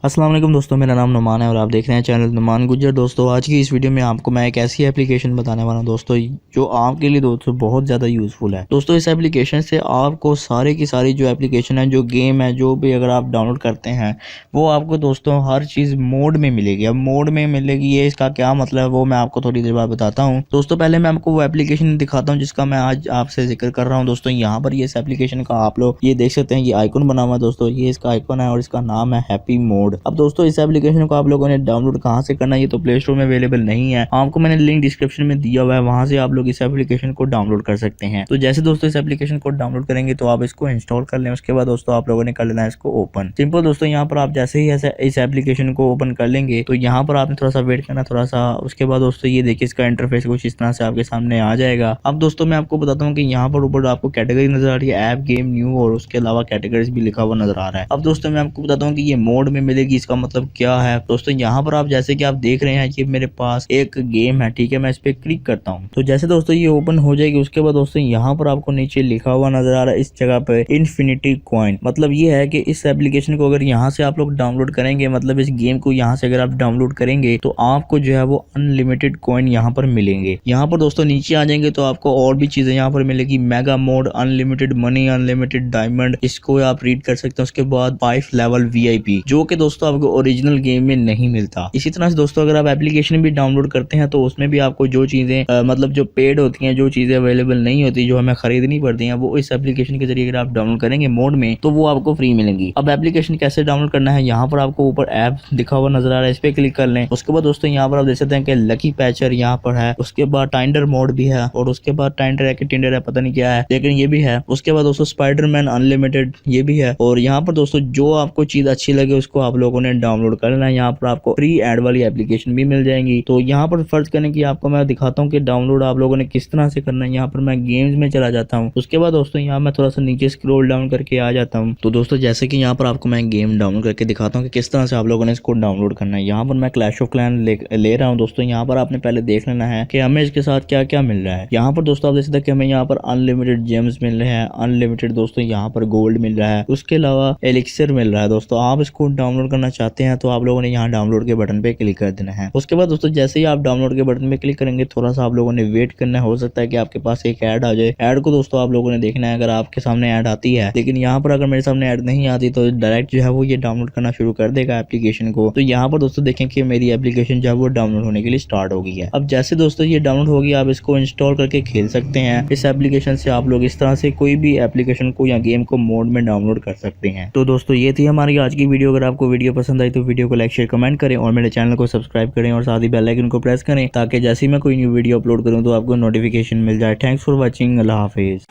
अस्सलाम वालेकुम दोस्तों, मेरा नाम नुमान है और आप देख रहे हैं चैनल नुमान गुज्जर। दोस्तों आज की इस वीडियो में आपको मैं एक ऐसी एप्लीकेशन बताने वाला हूं दोस्तों जो आपके लिए दोस्तों बहुत ज़्यादा यूज़फुल है। दोस्तों इस एप्लीकेशन से आपको सारे की सारी जो एप्लीकेशन है, जो गेम है, जो भी अगर आप डाउनलोड करते हैं वो आपको दोस्तों हर चीज़ मोड में मिलेगी। अब मोड में मिलेगी, ये इसका क्या मतलब है वो मैं आपको थोड़ी देर बाद बताता हूँ। दोस्तों पहले मैं आपको वो एप्लीकेशन दिखाता हूँ जिसका मैं आज आपसे जिक्र कर रहा हूँ। दोस्तों यहाँ पर ये इस एप्लीकेशन का आप लोग ये देख सकते हैं, ये आइकन बना हुआ है दोस्तों, ये इसका आइकन है और इसका नाम है हैप्पी मोड। अब दोस्तों इस एप्लीकेशन को आप लोगों ने डाउनलोड कहां से करना है, ये तो प्ले स्टोर में अवेलेबल नहीं है। आपको मैंने लिंक डिस्क्रिप्शन में दिया हुआ है, वहां से आप लोग इस एप्लीकेशन को डाउनलोड कर सकते हैं। तो जैसे दोस्तों इस एप्लीकेशन को डाउनलोड करेंगे तो आप इसको इंस्टॉल कर लें। उसके बाद दोस्तों आप लोगों ने कर लेना है इसको ओपन। सिंपल दोस्तों, यहाँ पर आप जैसे ही ऐसे इस एप्लीकेशन को ओपन कर लेंगे तो यहाँ पर आपने थोड़ा सा वेट करना, थोड़ा सा। उसके बाद दोस्तों ये देखिए इसका इंटरफेस कुछ इस तरह से आपके सामने आ जाएगा। अब दोस्तों मैं आपको बताता हूँ कि यहाँ पर ऊपर आपको कैटेगरी नजर आ रही है, ऐप, गेम, न्यू, और उसके अलावा कैटेगरीज भी लिखा हुआ नजर आ रहा है। अब दोस्तों मैं आपको बताता हूँ कि ये मोड में मिलेगी, इसका मतलब क्या है। दोस्तों यहाँ पर आप जैसे कि आप देख रहे हैं कि मेरे पास एक गेम है, ठीक है। मैं इस पे क्लिक करता हूँ तो जैसे दोस्तों ये ओपन हो जाएगी। उसके बाद दोस्तों यहाँ पर आपको नीचे लिखा हुआ नजर आ रहा है इस जगह पे इन्फिनिटी कॉइन। मतलब ये है कि इस एप्लीकेशन को अगर यहाँ से आप लोग डाउनलोड करेंगे, मतलब इस गेम को यहाँ से अगर आप डाउनलोड करेंगे तो आपको जो है वो अनलिमिटेड कॉइन यहाँ पर मिलेंगे। यहाँ पर दोस्तों नीचे आ जाएंगे तो आपको और भी चीजें यहाँ पर मिलेगी, mega mode, unlimited money, unlimited diamond, इसको आप रीड कर सकते हैं। उसके बाद 5 लेवल VIP, जो कि दोस्तों आपको ओरिजिनल गेम में नहीं मिलता। इसी तरह से दोस्तों अगर आप एप्लीकेशन भी डाउनलोड करते हैं तो उसमें भी आपको जो चीजें मतलब जो पेड होती हैं, जो चीजें अवेलेबल नहीं होती, जो हमें खरीदनी पड़ती हैं, वो इस एप्लीकेशन के जरिए अगर आप डाउनलोड करेंगे मोड में तो वो आपको फ्री मिलेंगी। अब एप्लीकेशन कैसे डाउनलोड करना है, यहाँ पर आपको ऊपर ऐप दिखा हुआ नजर आ रहा है, इस पे क्लिक कर लें। उसके बाद दोस्तों यहाँ पर आप देख सकते हैं कि लकी पैचर यहाँ पर है। उसके बाद टाइंडर मोड भी है और उसके बाद टाइंडर है कि टिंडर है, पता नहीं क्या है, लेकिन ये भी है। उसके बाद दोस्तों स्पाइडरमैन अनलिमिटेड ये भी है। और यहाँ पर दोस्तों जो आपको चीज अच्छी लगे उसको आप लोगों ने डाउनलोड कर लेना है। यहाँ पर आपको फ्री एड वाली एप्लीकेशन भी मिल जाएंगी। तो यहाँ पर फर्ज करने की आपको मैं दिखाता हूँ कि डाउनलोड आप लोगों ने किस तरह से करना है। यहाँ पर मैं गेम्स में चला जाता हूँ। उसके बाद दोस्तों यहाँ मैं थोड़ा सा नीचे स्क्रॉल डाउन करके आ जाता हूँ। तो दोस्तों जैसे कि यहाँ पर आपको मैं गेम डाउनलोड करके दिखाता हूँ कि किस तरह से आप लोगों ने इसको डाउनलोड करना है। यहाँ पर मैं क्लैश ऑफ क्लैन ले रहा हूँ। दोस्तों यहाँ पर आपने पहले देख लेना है कि हमें इसके साथ क्या क्या मिल रहा है। यहाँ पर दोस्तों आप देख सकते हैं कि हमें यहाँ पर अनलिमिटेड जेम्स मिल रहे हैं, अनलिमिटेड दोस्तों यहाँ पर गोल्ड मिल रहा है, उसके अलावा एलिक्सर मिल रहा है। दोस्तों आप इसको डाउनलोड करना चाहते हैं तो आप लोगों ने यहाँ डाउनलोड के बटन पे क्लिक कर देना है। उसके बाद दोस्तों जैसे ही आप डाउनलोड के बटन पे क्लिक करेंगे थोड़ा सा आप लोगों ने वेट करना है। हो सकता है कि आपके पास एक ऐड आ जाए। ऐड को दोस्तों आप लोगों ने देखना है, अगर आपके सामने ऐड आती है, लेकिन यहाँ पर अगर मेरे सामने ऐड नहीं आती तो डायरेक्ट जो है वो ये डाउनलोड करना शुरू कर देगा एप्लीकेशन को। तो यहाँ पर दोस्तों देखें कि मेरी एप्लीकेशन जो है वो डाउनलोड होने के लिए स्टार्ट हो गई है। अब जैसे दोस्तों ये डाउनलोड होगी आप इसको इंस्टॉल करके खेल सकते हैं। इस एप्लीकेशन से आप लोग इस तरह से कोई भी एप्लीकेशन को या गेम को मोड में डाउनलोड कर सकते हैं। तो दोस्तों ये थी हमारी आज की वीडियो। अगर आपको वीडियो पसंद आई तो वीडियो को लाइक, शेयर, कमेंट करें और मेरे चैनल को सब्सक्राइब करें और साथ ही बेल आइकन को प्रेस करें ताकि जैसे ही मैं कोई न्यू वीडियो अपलोड करूं तो आपको नोटिफिकेशन मिल जाए। Thanks for watching. Allah Hafiz.